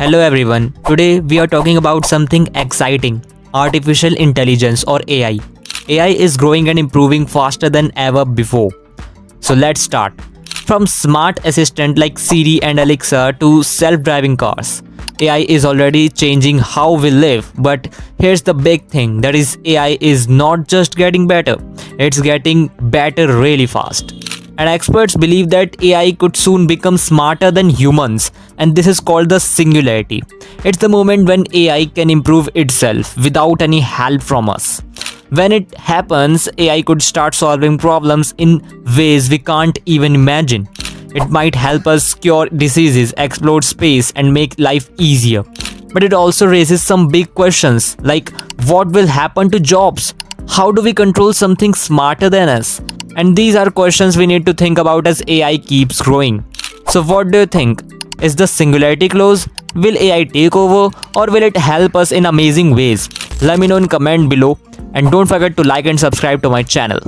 Hello everyone. Today we are talking about something exciting, artificial intelligence or AI. AI is growing and improving faster than ever before. So let's start. From smart assistant like Siri and Alexa to self-driving cars. AI is already changing how we live, but here's the big thing, that is AI is not just getting better, it's getting better really fast. And experts believe that AI could soon become smarter than humans, and this is called the singularity. It's the moment when AI can improve itself without any help from us. When it happens, AI could start solving problems in ways we can't even imagine. It might help us cure diseases, explore space, and make life easier. But it also raises some big questions like what will happen to jobs? How do we control something smarter than us? And these are questions we need to think about as AI keeps growing. So what do you think? Is the singularity close? Will AI take over or will it help us in amazing ways? Let me know in comment below and don't forget to like and subscribe to my channel.